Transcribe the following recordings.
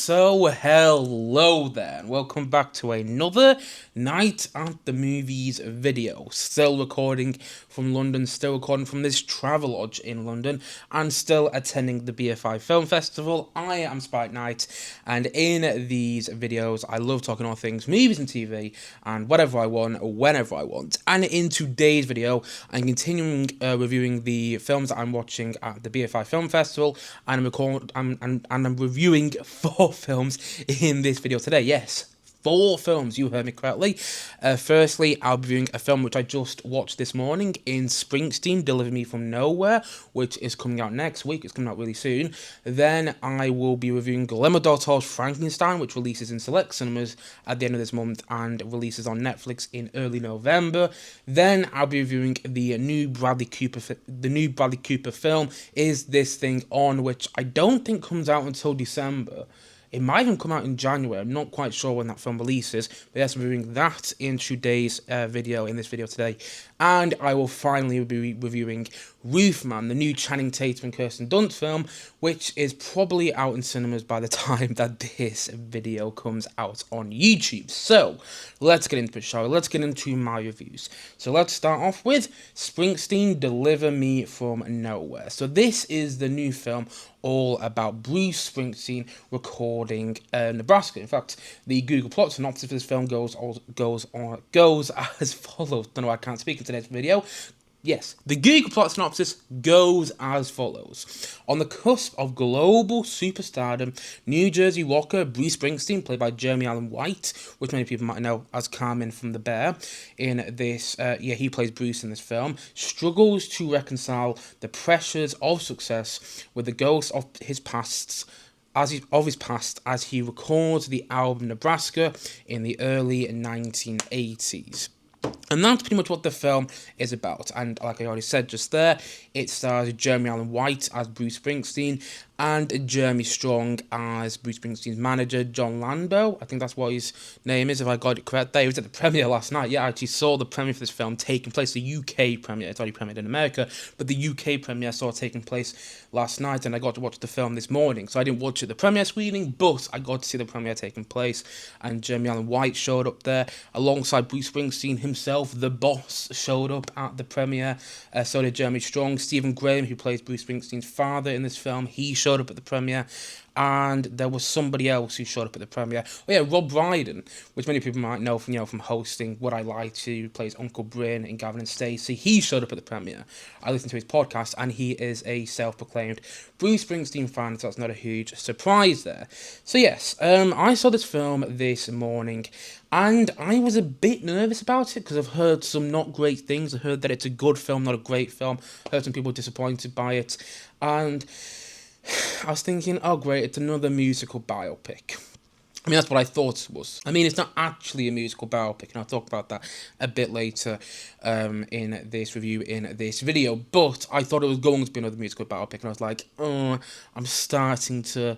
So hello there, and welcome back to another Night at the Movies video. Still recording from London, still recording from this travel lodge in London, and still attending the BFI Film Festival. I am Spike Knight, and in these videos, I love talking all things movies and TV, and whatever I want, whenever I want. And in today's video, I'm continuing reviewing the films that I'm watching at the BFI Film Festival, and I'm reviewing 4 films in this video today. Yes, 4 films, you heard me correctly. Firstly, I'll be reviewing a film which I just watched this morning in Springsteen, Deliver Me From Nowhere, which is coming out next week. It's coming out really soon. Then I will be reviewing Guillermo del Toro's Frankenstein, which releases in select cinemas at the end of this month and releases on Netflix in early November. Then I'll be reviewing the new Bradley Cooper film, Is This Thing On, which I don't think comes out until December. It might even come out in January. I'm not quite sure when that film releases. But yes, I'm reviewing that in today's video, in this video today. And I will finally be reviewing Roofman, the new Channing Tatum and Kirsten Dunst film, which is probably out in cinemas by the time that this video comes out on YouTube. So, let's get into it, shall we? Let's get into my reviews. So let's start off with Springsteen, Deliver Me From Nowhere. So this is the new film all about Bruce Springsteen recording Nebraska. In fact, the Google plot synopsis for this film goes as follows. Don't know why I can't speak in today's video. Yes, the Google plot synopsis goes as follows. On the cusp of global superstardom, New Jersey rocker Bruce Springsteen, played by Jeremy Allen White, which many people might know as Carmen from The Bear, in this, he plays Bruce in this film, struggles to reconcile the pressures of success with the ghosts of his past as he records the album Nebraska in the early 1980s. And that's pretty much what the film is about. And like I already said just there, it stars Jeremy Allen White as Bruce Springsteen and Jeremy Strong as Bruce Springsteen's manager, John Lando. I think that's what his name is, if I got it correct there. He was at the premiere last night. Yeah, I actually saw the premiere for this film taking place, the UK premiere. It's already premiered in America, but the UK premiere I saw taking place last night, and I got to watch the film this morning. So I didn't watch it at the premiere screening, but I got to see the premiere taking place, and Jeremy Allen White showed up there alongside Bruce Springsteen himself. The boss showed up at the premiere. So did Jeremy Strong. Stephen Graham, who plays Bruce Springsteen's father in this film, he showed up at the premiere. And there was somebody else who showed up at the premiere. Oh yeah, Rob Brydon, which many people might know from hosting What I Lie To, who plays Uncle Bryn in Gavin and Stacey. He showed up at the premiere. I listened to his podcast, and he is a self-proclaimed Bruce Springsteen fan, so that's not a huge surprise there. So yes, I saw this film this morning, and I was a bit nervous about it because I've heard some not great things. I heard that it's a good film, not a great film. I heard some people disappointed by it, and I was thinking, oh great, it's another musical biopic. I mean, that's what I thought it was. I mean, it's not actually a musical biopic, and I'll talk about that a bit later in this review, in this video, but I thought it was going to be another musical biopic, and I was like, oh, I'm starting to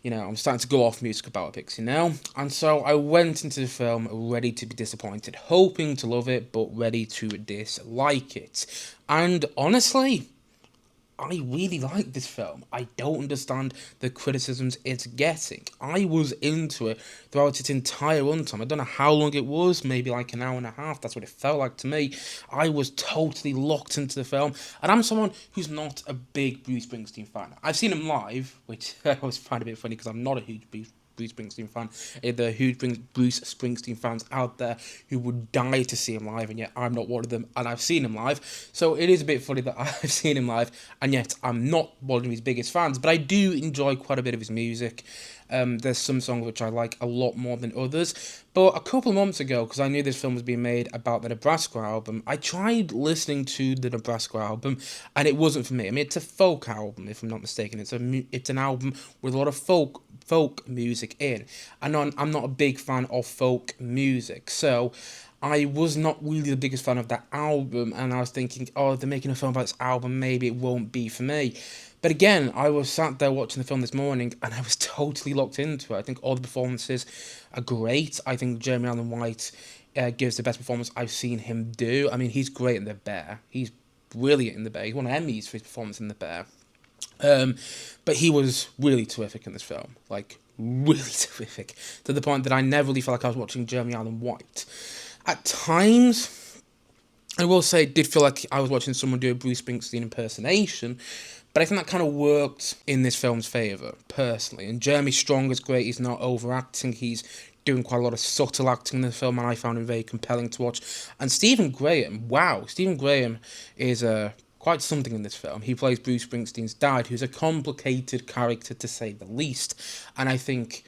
go off musical biopics, and so I went into the film ready to be disappointed, hoping to love it, but ready to dislike it, and honestly, I really like this film. I don't understand the criticisms it's getting. I was into it throughout its entire runtime. I don't know how long it was, maybe like an hour and a half. That's what it felt like to me. I was totally locked into the film. And I'm someone who's not a big Bruce Springsteen fan. I've seen him live, which I always find a bit funny because I'm not a huge Bruce Springsteen fan. There are huge Bruce Springsteen fans out there who would die to see him live, and yet I'm not one of them, and I've seen him live. So it is a bit funny that I've seen him live, and yet I'm not one of his biggest fans, but I do enjoy quite a bit of his music. There's some songs which I like a lot more than others. But a couple of months ago, because I knew this film was being made about the Nebraska album, I tried listening to the Nebraska album, and it wasn't for me. I mean, it's a folk album, if I'm not mistaken. It's an album with a lot of folk music in, and I'm not a big fan of folk music, so I was not really the biggest fan of that album, and I was thinking, oh, they're making a film about this album, maybe it won't be for me. But again, I was sat there watching the film this morning, and I was totally locked into it. I think all the performances are great. I think Jeremy Allen White gives the best performance I've seen him do. I mean, he's great in The Bear. He's brilliant in The Bear. He won Emmys for his performance in The Bear. But he was really terrific in this film. Like, really terrific, to the point that I never really felt like I was watching Jeremy Allen White. At times, I will say it did feel like I was watching someone do a Bruce Springsteen impersonation, but I think that kind of worked in this film's favour, personally. And Jeremy Strong is great, he's not overacting, he's doing quite a lot of subtle acting in the film, and I found him very compelling to watch. And Stephen Graham, wow, Stephen Graham is quite something in this film. He plays Bruce Springsteen's dad, who's a complicated character to say the least. And I think,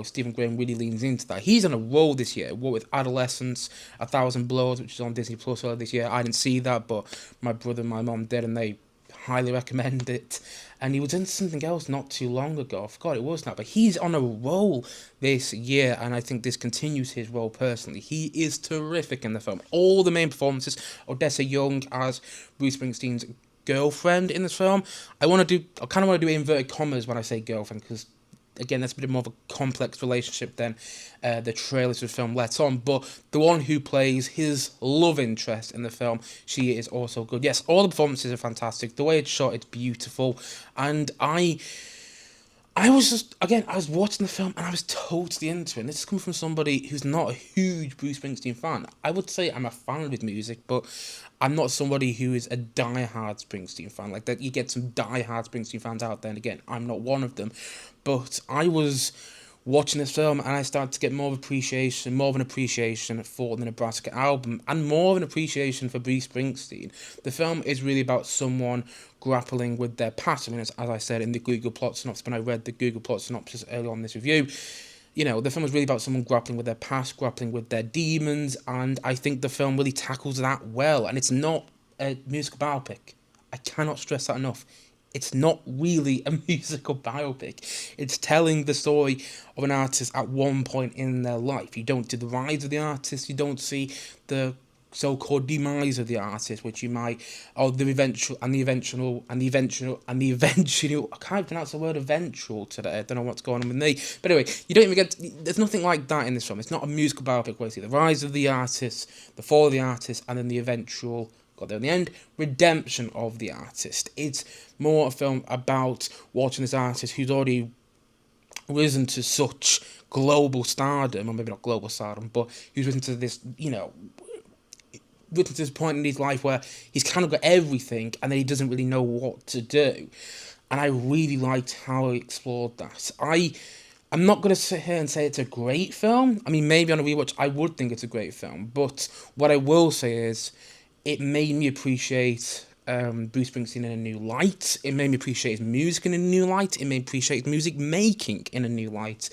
Stephen Graham really leans into that. He's on a roll this year, what with Adolescence, A Thousand Blows, which is on Disney Plus earlier this year. I didn't see that, but my brother and my mum did, and they highly recommend it. And he was in something else not too long ago. I forgot it was now, but he's on a roll this year, and I think this continues his role personally. He is terrific in the film. All the main performances, Odessa Young as Bruce Springsteen's girlfriend in this film. I kind of want to do inverted commas when I say girlfriend, because again, that's a bit more of a complex relationship than the trailers of the film lets on. But the one who plays his love interest in the film, she is also good. Yes, all the performances are fantastic. The way it's shot, it's beautiful. And I was watching the film and I was totally into it. And this is coming from somebody who's not a huge Bruce Springsteen fan. I would say I'm a fan of his music, but I'm not somebody who is a die-hard Springsteen fan. Like that, you get some die-hard Springsteen fans out there, and again, I'm not one of them. But I was watching this film and I started to get more of an appreciation for the Nebraska album, and more of an appreciation for Bruce Springsteen. The film is really about someone grappling with their past. I mean, as I said in the Google plot synopsis, when I read the Google plot synopsis earlier on in this review, the film is really about someone grappling with their past, grappling with their demons, and I think the film really tackles that well. And it's not a musical biopic. I cannot stress that enough. It's not really a musical biopic. It's telling the story of an artist at one point in their life. You don't see the rise of the artist. You don't see the so-called demise of the artist, which you might, or the eventual. I can't pronounce the word eventual today. I don't know what's going on with me. But anyway, you don't even get. There's nothing like that in this film. It's not a musical biopic where you see the rise of the artist, the fall of the artist, and then the eventual. Got there in the end, redemption of the artist. It's more a film about watching this artist who's already risen to such global stardom, or maybe not global stardom, but who's risen to this, risen to this point in his life where he's kind of got everything, and then he doesn't really know what to do. And I really liked how he explored that. I'm not going to sit here and say it's a great film. I mean, maybe on a rewatch, I would think it's a great film, but what I will say is, it made me appreciate Bruce Springsteen in a new light. It made me appreciate his music in a new light. It made me appreciate his music making in a new light.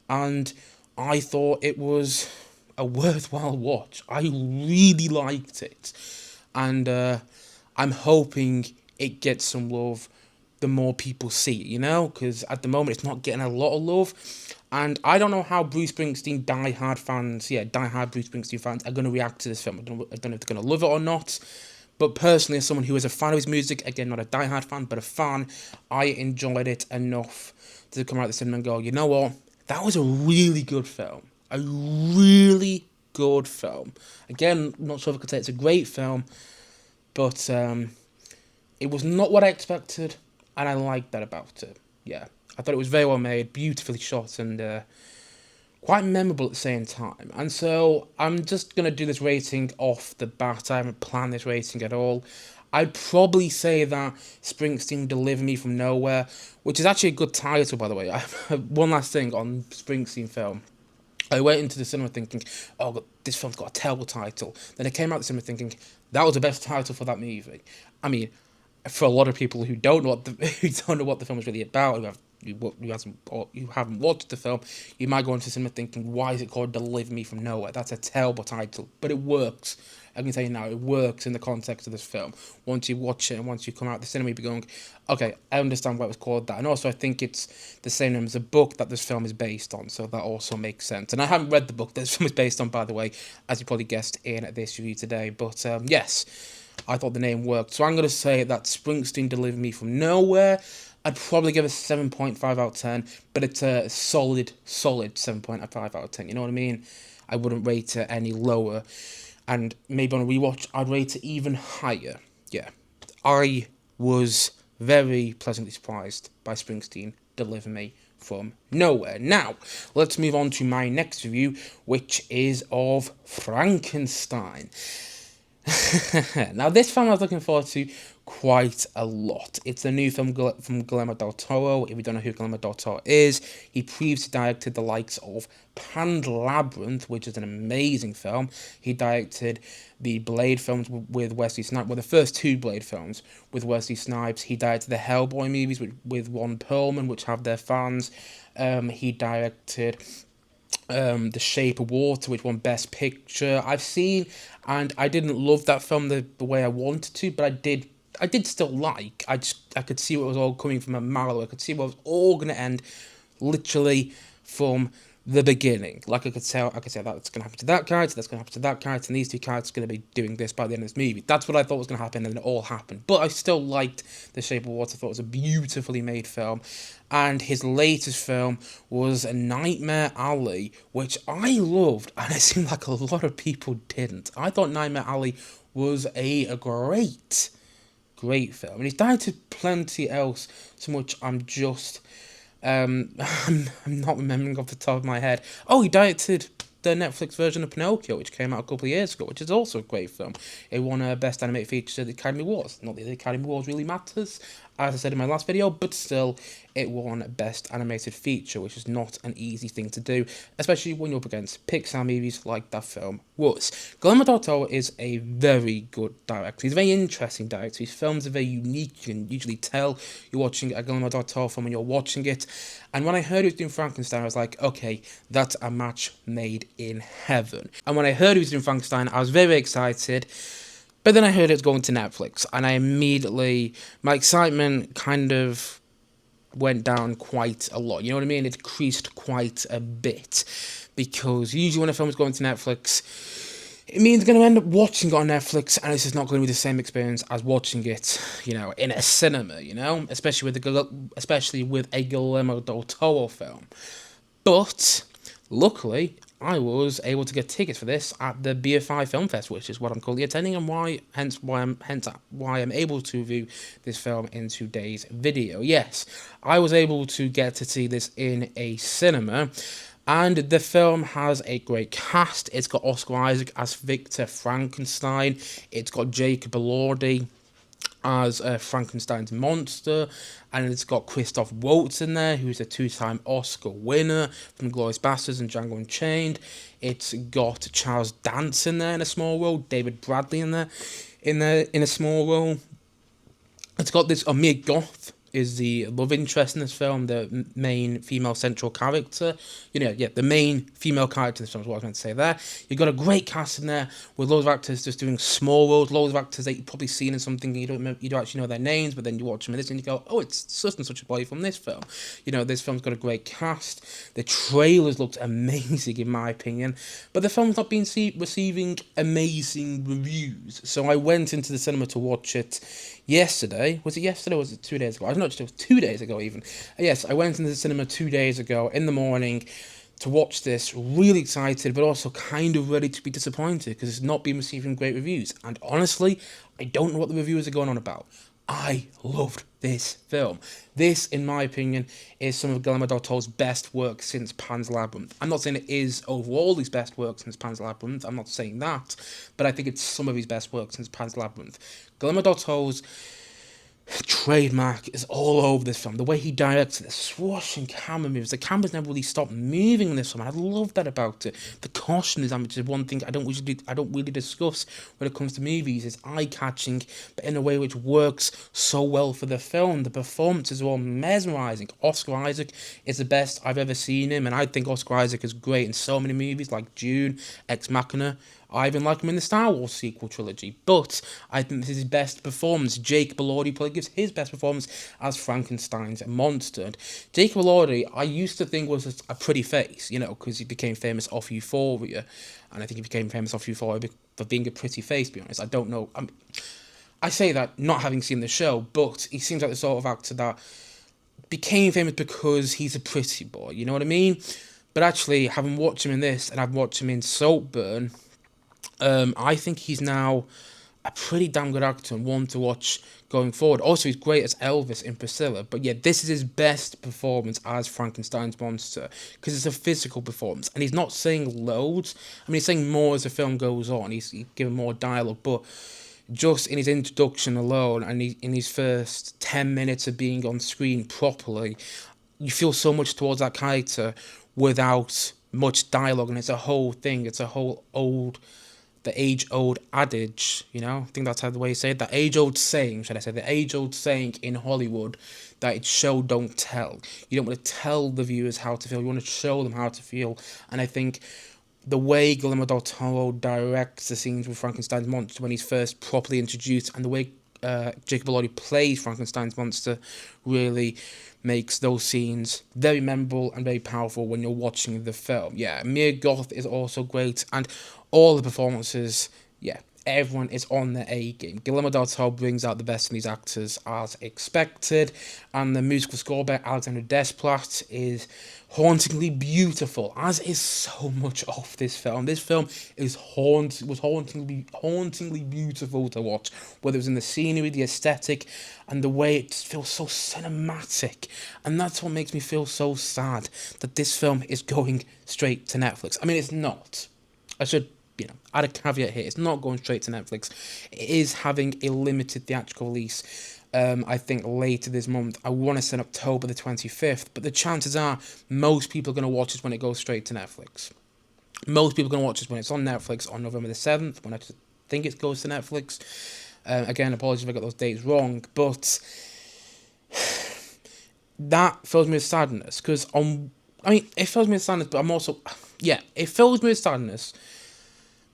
And I thought it was a worthwhile watch. I really liked it. And I'm hoping it gets some love the more people see it, because at the moment it's not getting a lot of love. And I don't know how Bruce Springsteen diehard Bruce Springsteen fans are going to react to this film. I don't know if they're going to love it or not. But personally, as someone who is a fan of his music, again, not a diehard fan, but a fan, I enjoyed it enough to come out of the cinema and go, you know what? That was a really good film. A really good film. Again, I'm not sure if I could say it's a great film, but it was not what I expected, and I liked that about it. Yeah. I thought it was very well made, beautifully shot, and quite memorable at the same time. And so I'm just going to do this rating off the bat. I haven't planned this rating at all. I'd probably say that Springsteen Deliver Me From Nowhere, which is actually a good title, by the way. One last thing on Springsteen film. I went into the cinema thinking, oh, God, this film's got a terrible title. Then I came out of the cinema thinking, that was the best title for that movie. I mean, for a lot of people who don't know what the film is really about, who haven't watched the film, you might go into the cinema thinking, why is it called Deliver Me From Nowhere? That's a terrible title, but it works. I can tell you now, it works in the context of this film. Once you watch it and once you come out of the cinema, you'll be going, okay, I understand why it was called that. And also, I think it's the same name as a book that this film is based on, so that also makes sense. And I haven't read the book that this film is based on, by the way, as you probably guessed in this review today. But yes, I thought the name worked. So I'm going to say that Springsteen Deliver Me From Nowhere, I'd probably give it 7.5 out of 10, but it's a solid 7.5 out of 10. You know what I mean? I wouldn't rate it any lower. And maybe on a rewatch, I'd rate it even higher. Yeah. I was very pleasantly surprised by Springsteen Deliver Me from nowhere. Now, let's move on to my next review, which is of Frankenstein. Now, this film I was looking forward to quite a lot. It's a new film from Guillermo del Toro. If you don't know who Guillermo del Toro is, he previously directed the likes of Pan's Labyrinth, which is an amazing film. He directed the Blade films with Wesley Snipes, well, the first two Blade films with Wesley Snipes. He directed the Hellboy movies with Ron Perlman, which have their fans. He directed The Shape of Water, which won Best Picture. I've seen, and I didn't love that film the way I wanted to, but I did still like. I could see what was all coming from a mile. I could see what was all going to end literally from the beginning. Like I could say that's going to happen to that character, that's going to happen to that character, and these two characters are going to be doing this by the end of this movie. That's what I thought was going to happen, and it all happened. But I still liked The Shape of Water. I thought it was a beautifully made film. And his latest film was Nightmare Alley, which I loved, and it seemed like a lot of people didn't. I thought Nightmare Alley was a great film. And he's directed plenty else, so much I'm just I'm not remembering off the top of my head. Oh, he directed the Netflix version of Pinocchio, which came out a couple of years ago, which is also a great film. It won Best Animated Feature at the Academy Awards. Not that the Academy Awards really matters, as I said in my last video, but still, it won Best Animated Feature, which is not an easy thing to do, especially when you're up against Pixar movies like that film was. Guillermo del Toro is a very good director. He's a very interesting director. His films are very unique. You can usually tell you're watching a Guillermo del Toro film when you're watching it. And when I heard he was doing Frankenstein, I was like, okay, that's a match made in heaven. And when I heard he was doing Frankenstein, I was very excited. But then I heard it was going to Netflix, and I immediately, my excitement kind of went down quite a lot. You know what I mean? It decreased quite a bit, because usually when a film is going to Netflix, it means I'm going to end up watching it on Netflix, and it's just not going to be the same experience as watching it, in a cinema, especially with a Guillermo del Toro film. But luckily, I was able to get tickets for this at the BFI Film Fest, which is what I'm currently attending, and why I'm able to review this film in today's video. Yes, I was able to get to see this in a cinema, and the film has a great cast. It's got Oscar Isaac as Victor Frankenstein. It's got Jacob Elordi as Frankenstein's monster, and it's got Christoph Waltz in there, who's a two-time Oscar winner from Glorious Bastards and Django Unchained. It's got Charles Dance in there in a small role, David Bradley in there in a small role. It's got this Amir Goth is the love interest in this film, the main female central character. The main female character in this film is what I was meant to say there. You've got a great cast in there with loads of actors just doing small roles, loads of actors that you've probably seen in something and you don't actually know their names, but then you watch them in this and you go, oh, it's such and such a boy from this film. This film's got a great cast. The trailers looked amazing in my opinion, but the film's not been receiving amazing reviews. So I went into the cinema to watch it yesterday. Was it yesterday or was it 2 days ago? I don't know, it was 2 days ago even. Yes, I went into the cinema 2 days ago in the morning to watch this, really excited, but also kind of ready to be disappointed because it's not been receiving great reviews. And honestly, I don't know what the reviewers are going on about. I loved this film. This, in my opinion, is some of Guillermo del Toro's best work since Pan's Labyrinth. I'm not saying it is overall his best work since Pan's Labyrinth. I'm not saying that. But I think it's some of his best work since Pan's Labyrinth. Guillermo del Toro's trademark is all over this film. The way he directs it, the swashing camera moves, the cameras never really stop moving in this film. I love that about it. The caution is one thing I don't really discuss when it comes to movies. It's eye-catching, but in a way which works so well for the film. The performances are all mesmerizing. Oscar Isaac is the best I've ever seen him, and I think Oscar Isaac is great in so many movies like Dune, Ex Machina. I even like him in the Star Wars sequel trilogy, but I think this is his best performance. Jacob Elordi probably gives his best performance as Frankenstein's monster. And Jacob Elordi, I used to think was a pretty face, because he became famous off Euphoria, and I think he became famous off Euphoria for being a pretty face, to be honest. I don't know. I say that not having seen the show, but he seems like the sort of actor that became famous because he's a pretty boy, you know what I mean? But actually, having watched him in this, and I've watched him in Saltburn, I think he's now a pretty damn good actor and one to watch going forward. Also, he's great as Elvis in Priscilla, but yeah, this is his best performance as Frankenstein's monster because it's a physical performance, and he's not saying loads. I mean, he's saying more as the film goes on. He's giving more dialogue, but just in his introduction alone and in his first 10 minutes of being on screen properly, you feel so much towards that character without much dialogue, and it's a whole thing. It's a whole the age-old adage, I think that's how the way you say it, the age-old saying, should I say, the age-old saying in Hollywood that it's show, don't tell. You don't want to tell the viewers how to feel, you want to show them how to feel, and I think the way Guillermo del Toro directs the scenes with Frankenstein's monster when he's first properly introduced, and the way Jacob Elordi plays Frankenstein's monster really makes those scenes very memorable and very powerful when you're watching the film. Yeah, Mia Goth is also great, and all the performances, yeah, everyone is on their A game. Guillermo del Toro brings out the best in these actors as expected, and the musical score by Alexander Desplat is hauntingly beautiful, as is so much of this film. This film was hauntingly beautiful to watch, whether it was in the scenery, the aesthetic, and the way it just feels so cinematic. And that's what makes me feel so sad that this film is going straight to Netflix. I mean, it's not. I should add a caveat here. It's not going straight to Netflix. It is having a limited theatrical release. I think later this month. I want to say October the 25th, but the chances are most people are going to watch it when it goes straight to Netflix. Most people are going to watch it when it's on Netflix on November the 7th, when I think it goes to Netflix. Again, apologies if I got those dates wrong, but that fills me with sadness, because it fills me with sadness, but it fills me with sadness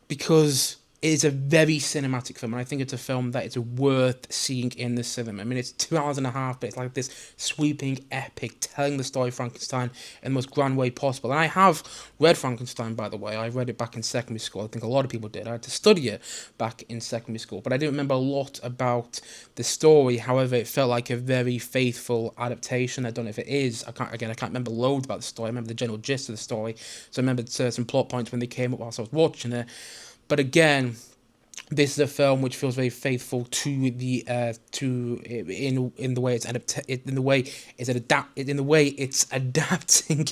because it is a very cinematic film, and I think it's a film that is worth seeing in the cinema. I mean, it's 2 hours and a half, but it's like this sweeping epic, telling the story of Frankenstein in the most grand way possible. And I have read Frankenstein, by the way. I read it back in secondary school. I think a lot of people did. I had to study it back in secondary school, but I didn't remember a lot about the story. However, it felt like a very faithful adaptation. I don't know if it is. I can't remember loads about the story. I remember the general gist of the story, so I remembered certain plot points when they came up whilst I was watching it. But again, this is a film which feels very faithful to the in the way it's adapting. I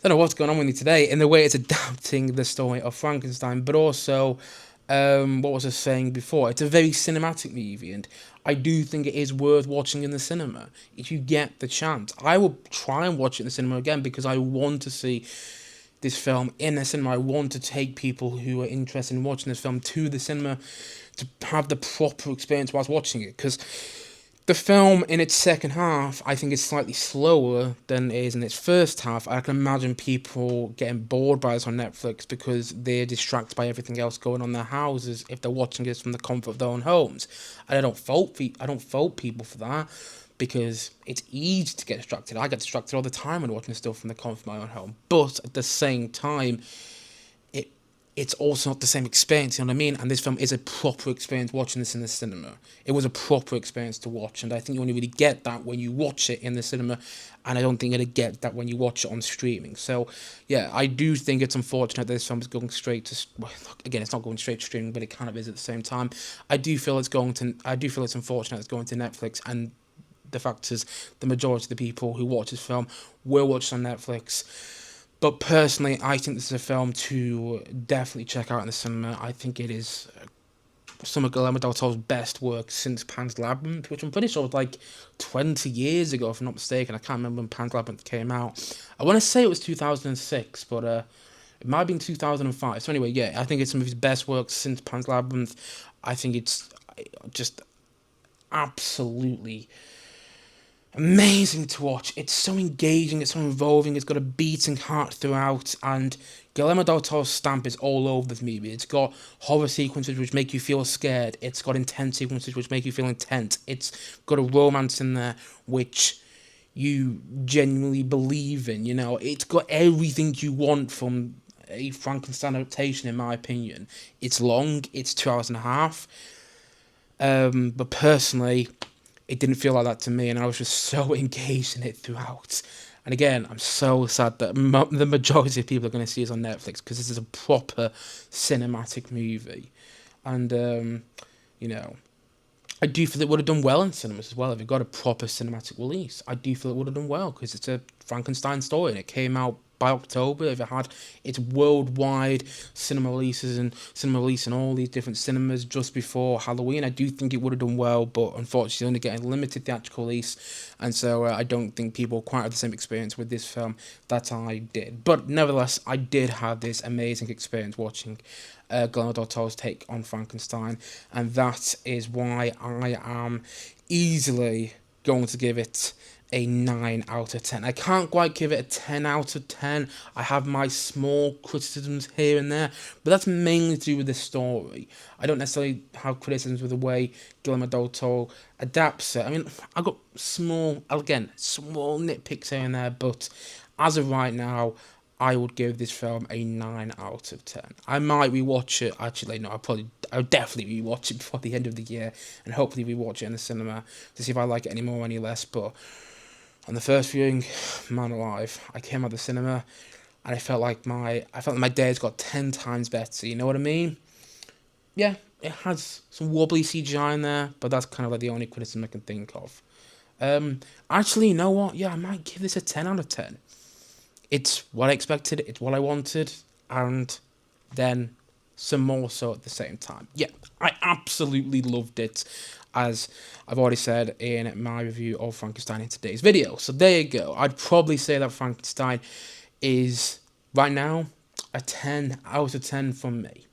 don't know what's going on with me today. In the way it's adapting the story of Frankenstein, but also, what was I saying before? It's a very cinematic movie, and I do think it is worth watching in the cinema if you get the chance. I will try and watch it in the cinema again because I want to see this film in the cinema. I want to take people who are interested in watching this film to the cinema to have the proper experience whilst watching it, because the film in its second half I think is slightly slower than it is in its first half. I can imagine people getting bored by this on Netflix because they're distracted by everything else going on in their houses if they're watching this from the comfort of their own homes. And I don't fault people for that, because it's easy to get distracted. I get distracted all the time when watching stuff from the comfort of my own home. But at the same time, it's also not the same experience, you know what I mean? And this film is a proper experience watching this in the cinema. It was a proper experience to watch, and I think you only really get that when you watch it in the cinema, and I don't think you're going to get that when you watch it on streaming. So, yeah, I do think it's unfortunate that this film is going straight to... Well, again, it's not going straight to streaming, but it kind of is at the same time. I do feel it's unfortunate it's going to Netflix, and the fact is the majority of the people who watch this film will watch it on Netflix. But personally, I think this is a film to definitely check out in the cinema. I think it is some of Guillermo del Toro's best work since Pan's Labyrinth, which I'm pretty sure was like 20 years ago, if I'm not mistaken. I can't remember when Pan's Labyrinth came out. I want to say it was 2006, but it might have been 2005. So anyway, yeah, I think it's some of his best work since Pan's Labyrinth. I think it's just absolutely amazing to watch. It's so engaging, it's so involving, it's got a beating heart throughout, and Guillermo del Toro's stamp is all over this movie. It's got horror sequences which make you feel scared, it's got intense sequences which make you feel intense, it's got a romance in there which you genuinely believe in, it's got everything you want from a Frankenstein adaptation, in my opinion. It's long, it's 2 hours and a half, but personally, it didn't feel like that to me, and I was just so engaged in it throughout. And again, I'm so sad that the majority of people are going to see it on Netflix, because this is a proper cinematic movie. And you know, I do feel it would have done well in cinemas as well if it got a proper cinematic release. I do feel it would have done well because it's a Frankenstein story and it came out by October. If it had its worldwide cinema release in all these different cinemas just before Halloween, I do think it would have done well. But unfortunately, only getting limited theatrical release, and so I don't think people quite have the same experience with this film that I did. But nevertheless, I did have this amazing experience watching Guillermo del Toro's take on Frankenstein, and that is why I am easily going to give it a 9 out of 10. I can't quite give it a 10 out of 10. I have my small criticisms here and there, but that's mainly to do with the story. I don't necessarily have criticisms with the way Guillermo del Toro adapts it. I mean, I've got small nitpicks here and there, but as of right now, I would give this film a 9 out of 10. I might rewatch it. Actually, no, I'll definitely rewatch it before the end of the year, and hopefully rewatch it in the cinema to see if I like it any more or any less. But on the first viewing, man alive, I came out of the cinema, and I felt like my days got 10 times better. You know what I mean? Yeah, it has some wobbly CGI in there, but that's kind of like the only criticism I can think of. Actually, you know what? Yeah, I might give this a 10 out of 10. It's what I expected, it's what I wanted, and then some more so at the same time. Yeah, I absolutely loved it, as I've already said in my review of Frankenstein in today's video. So there you go. I'd probably say that Frankenstein is, right now, a 10 out of 10 from me.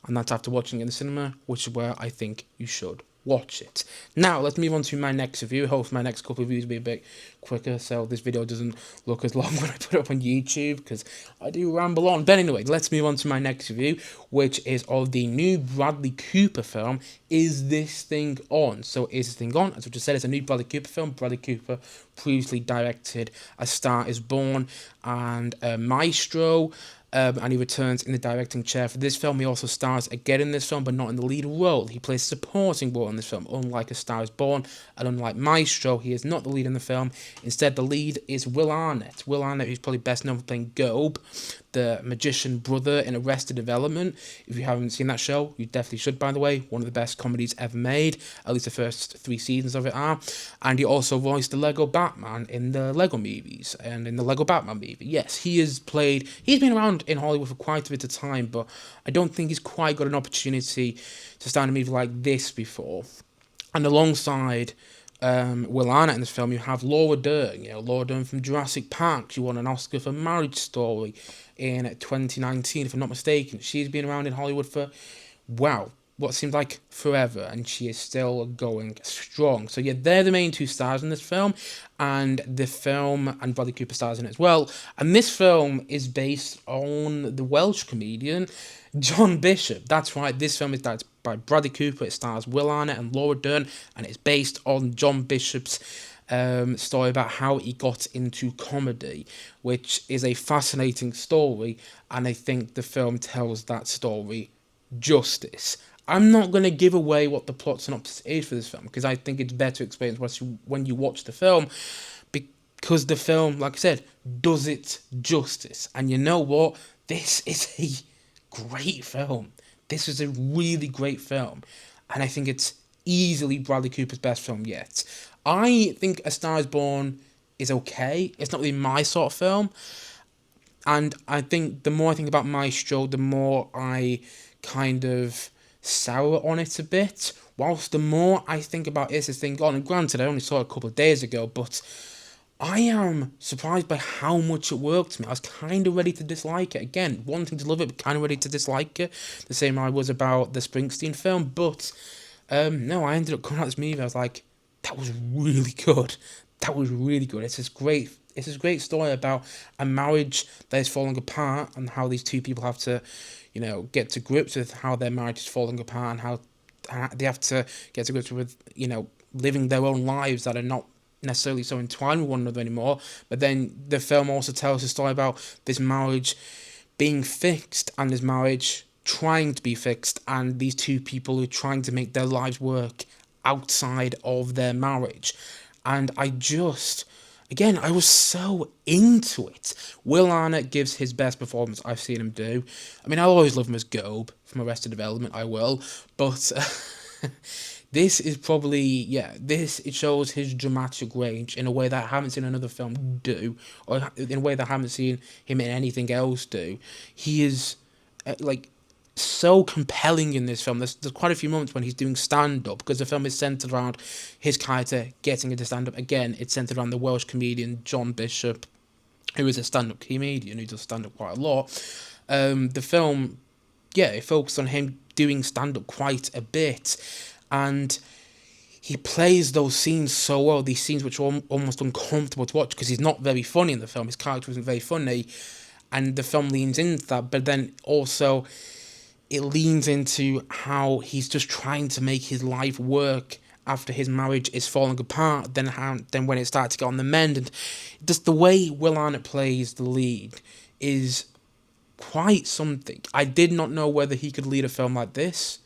And that's after watching it in the cinema, which is where I think you should watch it. Now, let's move on to my next review. Hopefully my next couple of reviews will be a bit quicker, so this video doesn't look as long when I put it up on YouTube, because I do ramble on. But anyway, let's move on to my next review, which is of the new Bradley Cooper film, Is This Thing On? So, Is This Thing On? As I just said, it's a new Bradley Cooper film. Bradley Cooper previously directed A Star Is Born and Maestro, and he returns in the directing chair for this film. He also stars again in this film, but not in the lead role. He plays a supporting role in this film, unlike A Star Is Born, and unlike Maestro, he is not the lead in the film. Instead, the lead is Will Arnett. Will Arnett, who's probably best known for playing Gob, the magician brother in Arrested Development. If you haven't seen that show, you definitely should, by the way. One of the best comedies ever made. At least the first 3 seasons of it are. And he also voiced the Lego Batman in the Lego movies and in the Lego Batman movie. Yes, he's been around in Hollywood for quite a bit of time, but I don't think he's quite got an opportunity to star in a movie like this before. And alongside Will Arnett in this film, you have Laura Dern. Laura Dern from Jurassic Park. She won an Oscar for Marriage Story in 2019, if I'm not mistaken. She's been around in Hollywood for, wow, what seems like forever, and she is still going strong. So yeah, they're the main 2 stars in this film, and Bradley Cooper stars in it as well. And this film is based on the Welsh comedian John Bishop. That's right, this film is directed by Bradley Cooper. It stars Will Arnett and Laura Dern, and it's based on John Bishop's story about how he got into comedy, which is a fascinating story, and I think the film tells that story justice. I'm not going to give away what the plot synopsis is for this film, because I think it's better explained when you watch the film, because the film, like I said, does it justice. And you know what? This is a great film. This is a really great film, and I think it's easily Bradley Cooper's best film yet. I think A Star Is Born is okay. It's not really my sort of film, and I think the more I think about Maestro, the more I kind of sour on it a bit, whilst the more I think about Is This Thing On, and granted I only saw it a couple of days ago, but I am surprised by how much it worked to me. I was kind of ready to dislike it. Again, wanting to love it, but kind of ready to dislike it. The same I was about the Springsteen film. But, no, I ended up coming out of this movie. I was like, that was really good. That was really good. It's this great story about a marriage that is falling apart, and how these 2 people have to, get to grips with how their marriage is falling apart, and how they have to get to grips with, living their own lives that are not necessarily so entwined with one another anymore. But then the film also tells a story about this marriage being fixed, and this marriage trying to be fixed, and these 2 people who are trying to make their lives work outside of their marriage. And I was so into it. Will Arnett gives his best performance I've seen him do. I mean, I'll always love him as Gob from Arrested Development, I will, but This is probably, yeah, this it shows his dramatic range in a way that I haven't seen another film do, or in a way that I haven't seen him in anything else do. He is like so compelling in this film. There's quite a few moments when he's doing stand up because the film is centered around his character getting into stand up. Again, it's centered around the Welsh comedian John Bishop, who is a stand up comedian who does stand up quite a lot. The film, yeah, it focused on him doing stand up quite a bit, and he plays those scenes so well. These scenes which are almost uncomfortable to watch because he's not very funny in the film. His character isn't very funny, and the film leans into that. But then also, it leans into how he's just trying to make his life work after his marriage is falling apart. Then when it starts to get on the mend, and just the way Will Arnett plays the lead is quite something. I did not know whether he could lead a film like this,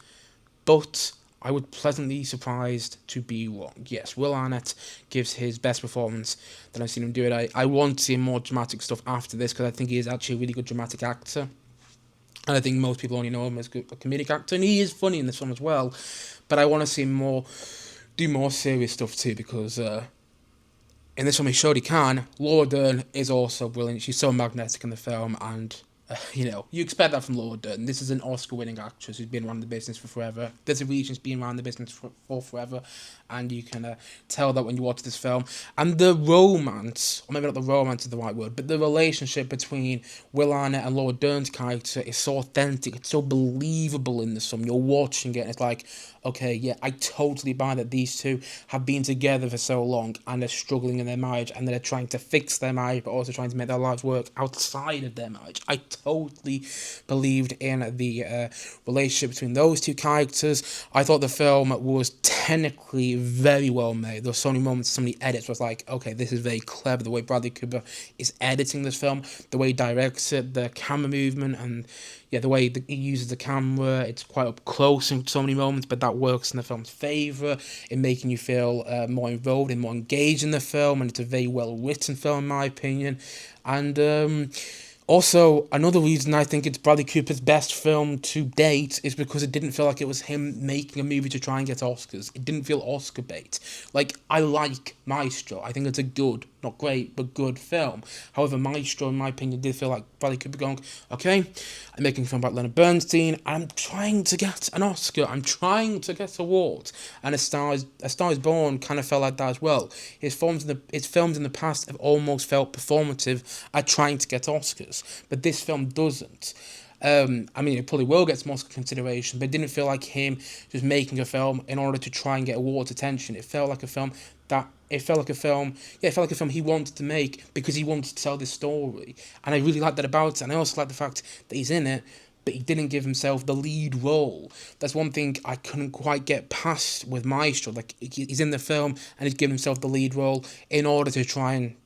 but I would pleasantly surprised to be wrong. Yes, Will Arnett gives his best performance that I've seen him do it. I want to see more dramatic stuff after this because I think he is actually a really good dramatic actor. And I think most people only know him as a comedic actor, and he is funny in this film as well. But I want to see him do more serious stuff too, because in this film he showed he can. Laura Dern is also brilliant. She's so magnetic in the film, and you expect that from Laura Dern. This is an Oscar-winning actress who's been around the business for forever. There's a reason she's been around the business for forever, and you can tell that when you watch this film. And the romance, or maybe not the romance is the right word, but the relationship between Will Arnett and Laura Dern's character is so authentic, it's so believable in this film. You're watching it, and it's like, okay, yeah, I totally buy that these two have been together for so long, and they're struggling in their marriage, and they're trying to fix their marriage, but also trying to make their lives work outside of their marriage. I totally believed in the relationship between those two characters. I thought the film was technically very well made. There were so many moments, so many edits where I was like, okay, this is very clever. The way Bradley Cooper is editing this film, the way he directs it, the camera movement, and the way he uses the camera, it's quite up close in so many moments, but that works in the film's favour in making you feel more involved and more engaged in the film, and it's a very well written film in my opinion. And also, another reason I think it's Bradley Cooper's best film to date is because it didn't feel like it was him making a movie to try and get Oscars. It didn't feel Oscar bait. Like, I like Maestro. I think it's a good, not great, but good film. However, Maestro, in my opinion, did feel like Bradley Cooper going, okay, I'm making a film about Leonard Bernstein. I'm trying to get an Oscar. I'm trying to get awards. And A Star Is Born kind of felt like that as well. His films in the past have almost felt performative at trying to get Oscars. But this film doesn't. I mean, it probably will get some Oscar consideration, but it didn't feel like him just making a film in order to try and get awards attention. It felt like a film he wanted to make because he wanted to tell this story. And I really like that about it. And I also like the fact that he's in it, but he didn't give himself the lead role. That's one thing I couldn't quite get past with Maestro. Like, he's in the film and he's giving himself the lead role in order to try and,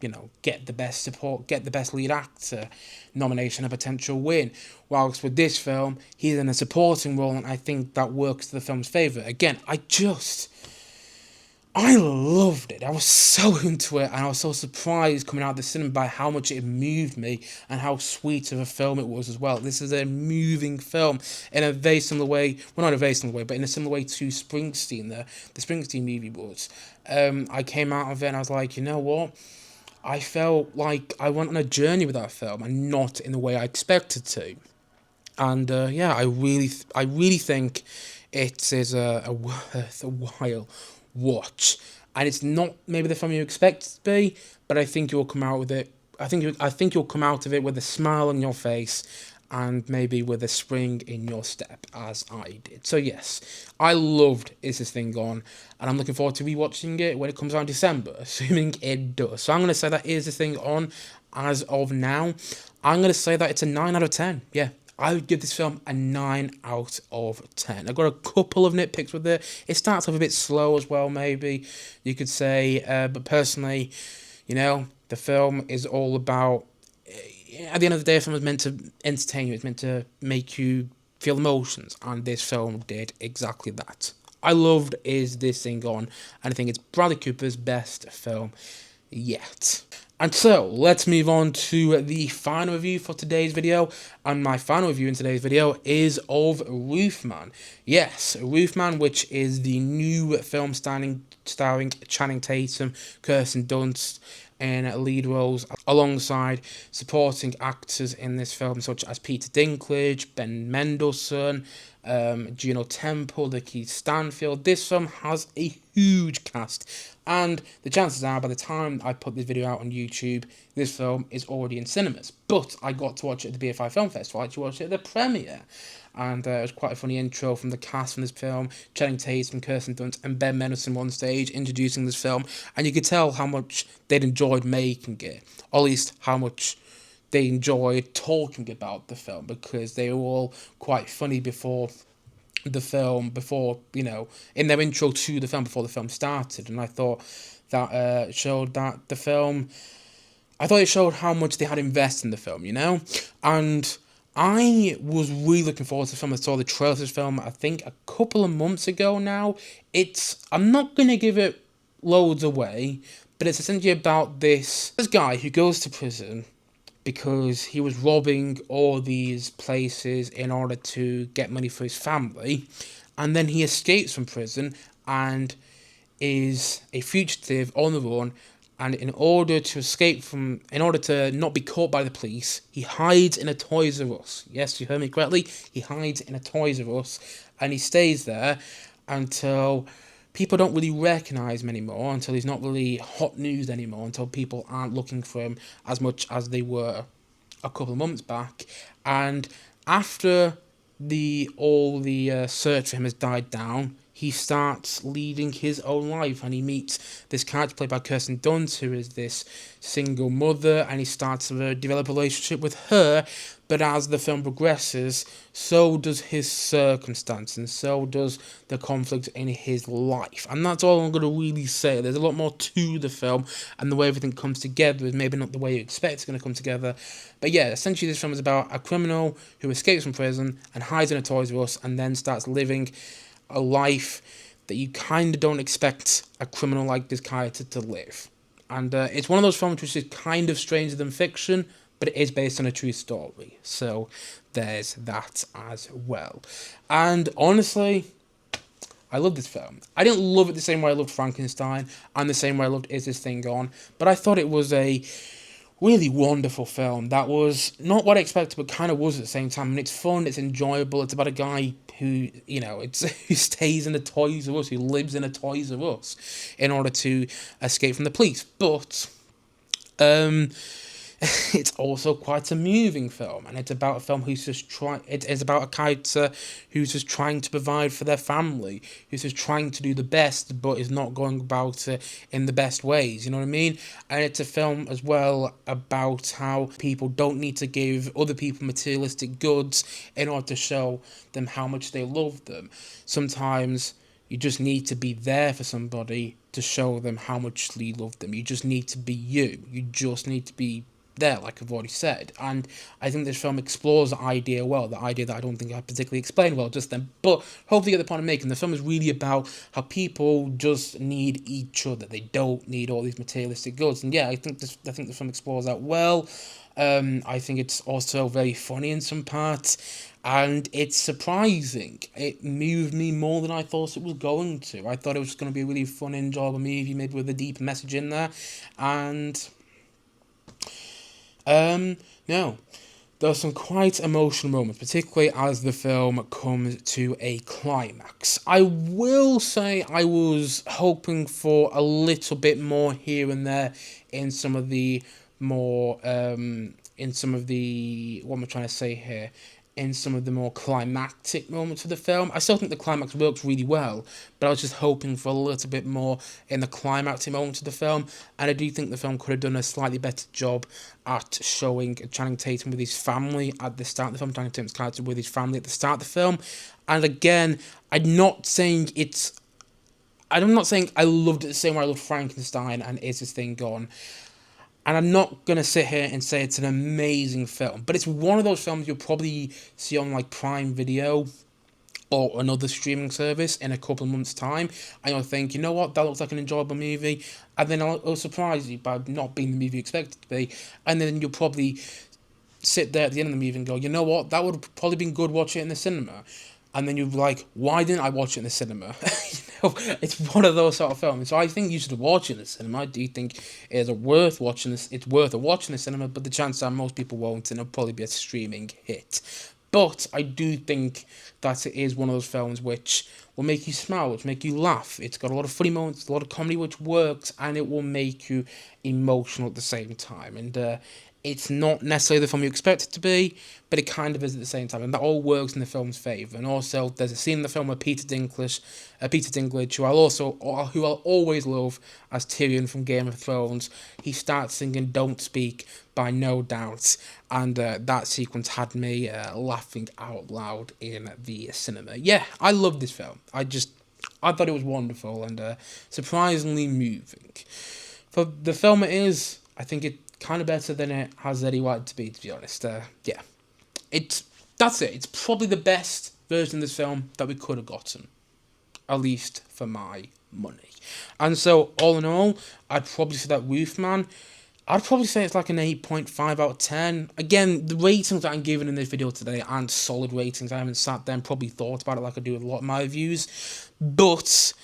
get the best support, get the best lead actor nomination, a potential win. Whilst with this film, he's in a supporting role, and I think that works to the film's favour. Again, I loved it. I was so into it, and I was so surprised coming out of the cinema by how much it moved me and how sweet of a film it was as well. This is a moving film in a very similar way, well, not a very similar way, but in a similar way to Springsteen, the Springsteen movie was. I came out of it and I was like, you know what? I felt like I went on a journey with that film, and not in the way I expected to. And I really think it is worth a while watch. And it's not maybe the film you expect it to be, but I think you'll come out with it. I think you'll come out of it with a smile on your face, and maybe with a spring in your step, as I did. So yes, I loved Is This Thing Gone, and I'm looking forward to rewatching it when it comes out in December, assuming it does. So I'm going to say that Is This Thing On as of now. I'm going to say that it's a 9 out of 10. Yeah, I would give this film a 9 out of 10. I've got a couple of nitpicks with it. It starts off a bit slow as well, maybe, you could say. But personally, the film is all about... At the end of the day, a film is meant to entertain you. It's meant to make you feel emotions. And this film did exactly that. I loved Is This Thing On, and I think it's Bradley Cooper's best film yet. And so, let's move on to the final review for today's video. And my final review in today's video is of Roofman. Yes, Roofman, which is the new film starring Channing Tatum, Kirsten Dunst in lead roles, alongside supporting actors in this film such as Peter Dinklage, Ben Mendelsohn, Juno Temple, Lakeith Stanfield. This film has a huge cast, and the chances are by the time I put this video out on YouTube, this film is already in cinemas. But I got to watch it at the BFI Film Festival. I actually watched it at the premiere, and it was quite a funny intro from the cast from this film. Channing Tatum, Kirsten Dunst, and Ben Mendelsohn on stage introducing this film, and you could tell how much they'd enjoyed making it, or at least how much they enjoyed talking about the film, because they were all quite funny before the film, in their intro to the film before the film started. And I thought that showed that the film, I thought it showed how much they had invested in the film, and I was really looking forward to the film. I saw the trailer for this film, I think, a couple of months ago now. I'm not going to give it loads away, but it's essentially about this guy who goes to prison because he was robbing all these places in order to get money for his family. And then he escapes from prison and is a fugitive on the run. And in order to not be caught by the police, he hides in a Toys R Us. Yes, you heard me correctly. He hides in a Toys R Us, and he stays there until people don't really recognise him anymore, until he's not really hot news anymore, until people aren't looking for him as much as they were a couple of months back. And after all the search for him has died down, he starts leading his own life, and he meets this character played by Kirsten Dunst, who is this single mother, and he starts to develop a relationship with her. But as the film progresses, so does his circumstance, and so does the conflict in his life. And that's all I'm going to really say. There's a lot more to the film, and the way everything comes together is maybe not the way you expect it's going to come together. But yeah, essentially this film is about a criminal who escapes from prison and hides in a Toys R Us, and then starts living a life that you kind of don't expect a criminal like this character to live. And it's one of those films which is kind of stranger than fiction, but it is based on a true story. So there's that as well. And honestly, I love this film. I didn't love it the same way I loved Frankenstein, and the same way I loved Is This Thing Gone, but I thought it was a really wonderful film that was not what I expected, but kind of was at the same time. And it's fun, it's enjoyable. It's about a guy who, who stays in a Toys R Us, who lives in a Toys R Us in order to escape from the police. But it's also quite a moving film, and it's about a film who's just it's about a character who's just trying to provide for their family, who's just trying to do the best, but is not going about it in the best ways, you know what I mean? And it's a film as well about how people don't need to give other people materialistic goods in order to show them how much they love them. Sometimes you just need to be there for somebody to show them how much you love them. You just need to be you. You just need to be there, like I've already said. And I think this film explores the idea well, the idea that I don't think I particularly explained well just then, but hopefully you get the point I'm making. The film is really about how people just need each other. They don't need all these materialistic goods. And yeah, I think the film explores that well. I think it's also very funny in some parts, and it's surprising. It moved me more than I thought it was going to. I thought it was going to be a really fun, enjoyable movie, maybe with a deep message in there, and no, there are some quite emotional moments, particularly as the film comes to a climax. I will say I was hoping for a little bit more here and there in some of the more, what am I trying to say here? In some of the more climactic moments of the film. I still think the climax works really well, but I was just hoping for a little bit more in the climactic moments of the film, and I do think the film could have done a slightly better job at showing Channing Tatum with his family at the start of the film, Channing Tatum's character with his family at the start of the film. And again, I'm not saying I loved it the same way I loved Frankenstein and Is This Thing Gone. And I'm not going to sit here and say it's an amazing film, but it's one of those films you'll probably see on like Prime Video or another streaming service in a couple of months' time, and you'll think, you know what, that looks like an enjoyable movie, and then it'll surprise you by not being the movie you expect it to be, and then you'll probably sit there at the end of the movie and go, you know what, that would have probably been good watching it in the cinema. And then you're like, why didn't I watch it in the cinema? It's one of those sort of films. So I think you should watch it in the cinema. I do think it's worth watching this. It's worth a watch in the cinema, but the chances are most people won't, and it'll probably be a streaming hit. But I do think that it is one of those films which will make you smile, which make you laugh. It's got a lot of funny moments, a lot of comedy which works, and it will make you emotional at the same time. And it's not necessarily the film you expect it to be, but it kind of is at the same time, and that all works in the film's favour. And also, there's a scene in the film where Peter Dinklage, who I'll always love as Tyrion from Game of Thrones, he starts singing "Don't Speak" by No Doubt, and that sequence had me laughing out loud in the cinema. Yeah, I love this film. I thought it was wonderful and surprisingly moving. For the film it is, I think it kind of better than it has any right to be honest. Yeah, that's it. It's probably the best version of this film that we could have gotten, at least for my money. And so, all in all, I'd probably say that Roofman, I'd probably say it's like an 8.5 out of 10. Again, the ratings that I'm giving in this video today aren't solid ratings. I haven't sat there and probably thought about it like I do with a lot of my reviews, but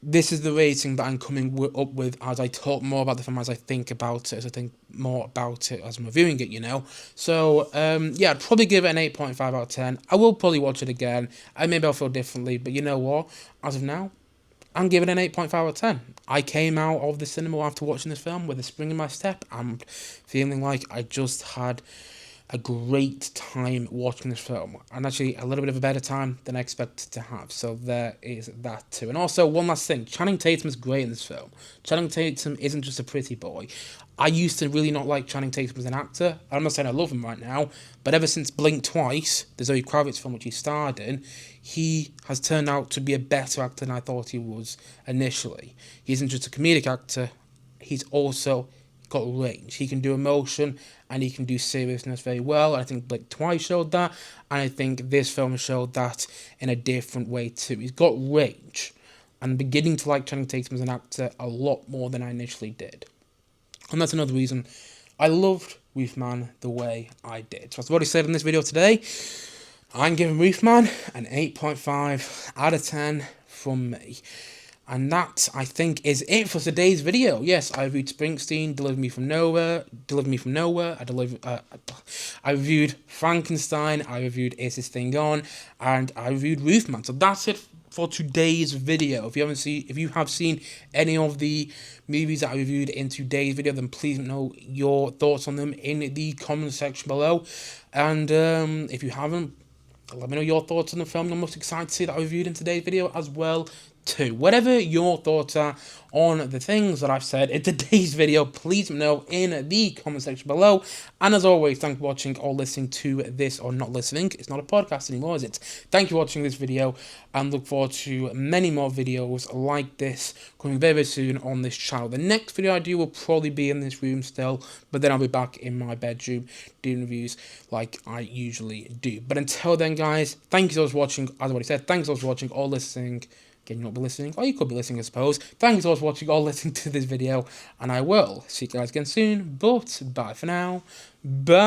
this is the rating that I'm coming up with as I talk more about the film, as I think about it, as I think more about it as I'm reviewing it. So, yeah, I'd probably give it an 8.5 out of 10. I will probably watch it again, and maybe I'll feel differently, but you know what? As of now, I'm giving it an 8.5 out of 10. I came out of the cinema after watching this film with a spring in my step. I'm feeling like I just had a great time watching this film, and actually a little bit of a better time than I expected to have. So there is that too. And also, one last thing, Channing Tatum is great in this film. Channing Tatum isn't just a pretty boy. I used to really not like Channing Tatum as an actor. I'm not saying I love him right now, but ever since Blink Twice, the Zoe Kravitz film which he starred in, he has turned out to be a better actor than I thought he was initially. He isn't just a comedic actor, he's also got range. He can do emotion and he can do seriousness very well. I think Blink Twice showed that, and I think this film showed that in a different way too. He's got range, and I'm beginning to like Channing Tatum as an actor a lot more than I initially did. And that's another reason I loved Roofman the way I did. So as I've already said in this video today, I'm giving Roofman an 8.5 out of 10 from me. And that, I think, is it for today's video. Yes, I reviewed Springsteen, Deliver Me From Nowhere. I reviewed Frankenstein, I reviewed Is This Thing On, and I reviewed Roofman. So that's it for today's video. If you have seen any of the movies that I reviewed in today's video, then please know your thoughts on them in the comment section below. And if you haven't, let me know your thoughts on the film you're most excited to see that I reviewed in today's video as well too. Whatever your thoughts are on the things that I've said in today's video, please let me know in the comment section below. And as always, thank you for watching or listening to this, or not listening. It's not a podcast anymore, is it? Thank you for watching this video, and look forward to many more videos like this coming very, very soon on this channel. The next video I do will probably be in this room still, but then I'll be back in my bedroom doing reviews like I usually do. But until then, guys, thank you so much for watching. As I already said, thanks so much for watching or listening. Again, you not be listening, or you could be listening, I suppose. Thank you so much for watching or listening to this video, and I will see you guys again soon, but bye for now. Bye.